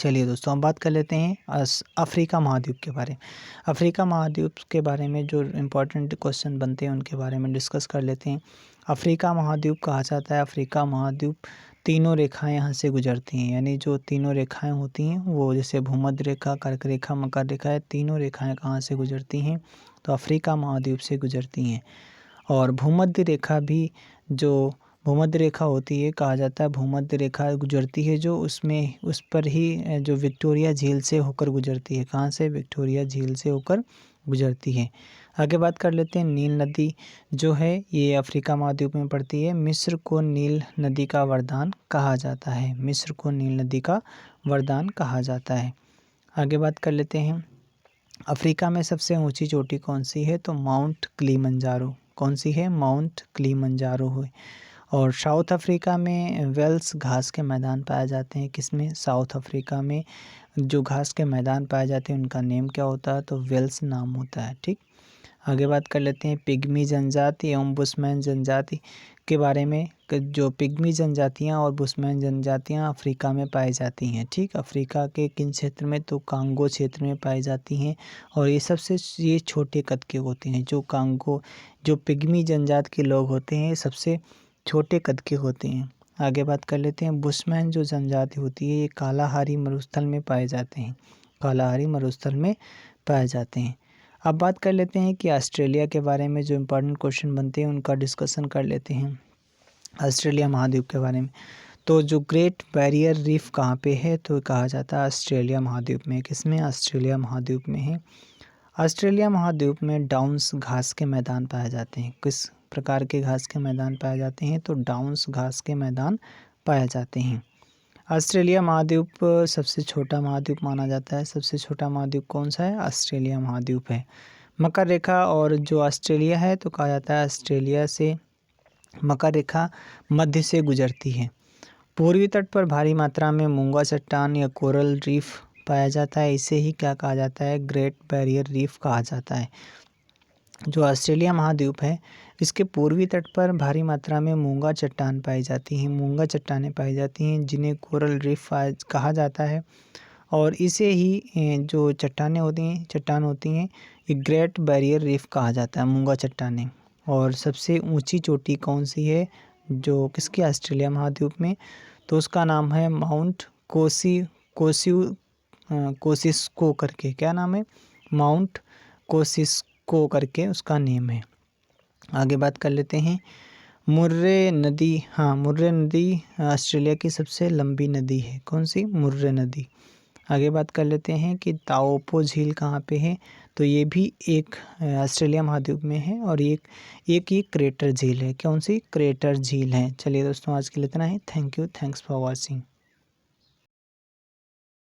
चलिए दोस्तों, हम बात कर लेते हैं अफ्रीका महाद्वीप के बारे में। अफ्रीका महाद्वीप के बारे में जो इम्पोर्टेंट क्वेश्चन बनते हैं उनके बारे में डिस्कस कर लेते हैं। अफ्रीका महाद्वीप कहा जाता है, अफ्रीका महाद्वीप तीनों रेखाएं यहाँ से गुजरती हैं, यानी जो तीनों रेखाएं होती हैं वो जैसे भूमध्य रेखा, कर्क रेखा, मकर रेखा है, तीनों रेखाएं कहाँ से गुजरती हैं तो अफ्रीका महाद्वीप से गुजरती हैं। और भूमध्य रेखा भी जो भूमध्य रेखा होती है, कहा जाता है भूमध्य रेखा गुजरती है जो उसमें उस पर ही जो विक्टोरिया झील से होकर गुजरती है। कहाँ से? विक्टोरिया झील से होकर गुजरती है। आगे बात कर लेते हैं, नील नदी जो है ये अफ्रीका महाद्वीप में पड़ती है। मिस्र को नील नदी का वरदान कहा जाता है। मिस्र को नील नदी का वरदान कहा जाता है। आगे बात कर लेते हैं, अफ्रीका में सबसे ऊंची चोटी कौन सी है तो माउंट किलिमंजारो। कौन सी है? माउंट किलिमंजारो है। और साउथ अफ्रीका में वेल्स घास के मैदान पाए जाते हैं। किसमें? साउथ अफ्रीका में जो घास के मैदान पाए जाते हैं उनका नेम क्या होता है तो वेल्स नाम होता है। ठीक, आगे बात कर लेते हैं पिग्मी जनजाति एवं बुशमैन जनजाति के बारे में। जो पिग्मी जनजातियां और बुशमैन जनजातियां अफ्रीका में पाई जाती हैं। ठीक, अफ्रीका के किन क्षेत्र में तो कांगो क्षेत्र में पाई जाती हैं और ये छोटे कद के होते हैं। जो पिग्मी जनजाति के लोग होते हैं सबसे छोटे कद के होते हैं। आगे बात कर लेते हैं, बुशमैन जो जनजाति होती है ये कालाहारी मरुस्थल में पाए जाते हैं। कालाहारी मरुस्थल में पाए जाते हैं। अब बात कर लेते हैं कि ऑस्ट्रेलिया के बारे में जो इम्पोर्टेंट क्वेश्चन बनते हैं उनका डिस्कशन कर लेते हैं। ऑस्ट्रेलिया महाद्वीप के बारे में तो जो ग्रेट बैरियर रीफ कहाँ पे है तो कहा जाता है ऑस्ट्रेलिया महाद्वीप में। किसमें? ऑस्ट्रेलिया महाद्वीप में है। ऑस्ट्रेलिया महाद्वीप में डाउन्स घास के मैदान पाए जाते हैं। किस प्रकार के घास के मैदान पाए जाते हैं तो डाउन्स घास के मैदान पाए जाते हैं। ऑस्ट्रेलिया महाद्वीप सबसे छोटा महाद्वीप माना जाता है। सबसे छोटा महाद्वीप कौन सा है? ऑस्ट्रेलिया महाद्वीप है। मकर रेखा और जो ऑस्ट्रेलिया है तो कहा जाता है ऑस्ट्रेलिया से मकर रेखा मध्य से गुजरती है। पूर्वी तट पर भारी मात्रा में मूंगा चट्टान या कोरल रीफ पाया जाता है। इसे ही क्या कहा जाता है? ग्रेट बैरियर रीफ कहा जाता है। जो ऑस्ट्रेलिया महाद्वीप है इसके पूर्वी तट पर भारी मात्रा में मूंगा चट्टान पाई जाती हैं। मूंगा चट्टानें पाई जाती हैं जिन्हें कोरल रीफ कहा जाता है। और इसे ही जो चट्टान होती हैं ये ग्रेट बैरियर रीफ कहा जाता है, मूंगा चट्टानें। और सबसे ऊंची चोटी कौन सी है जो किसकी? ऑस्ट्रेलिया महाद्वीप में तो उसका नाम है माउंट कोसिस्को करके। क्या नाम है? माउंट कोसिस्को करके उसका नेम है। आगे बात कर लेते हैं, मुर्रे नदी। हाँ, मुर्रे नदी ऑस्ट्रेलिया की सबसे लंबी नदी है। कौन सी? मुर्रे नदी। आगे बात कर लेते हैं कि ताओपो झील कहाँ पे है तो ये भी एक ऑस्ट्रेलिया महाद्वीप में है और ये क्रेटर झील है। कौन सी? क्रेटर झील है। चलिए दोस्तों, आज के लिए इतना ही। Thank you, thanks for watching.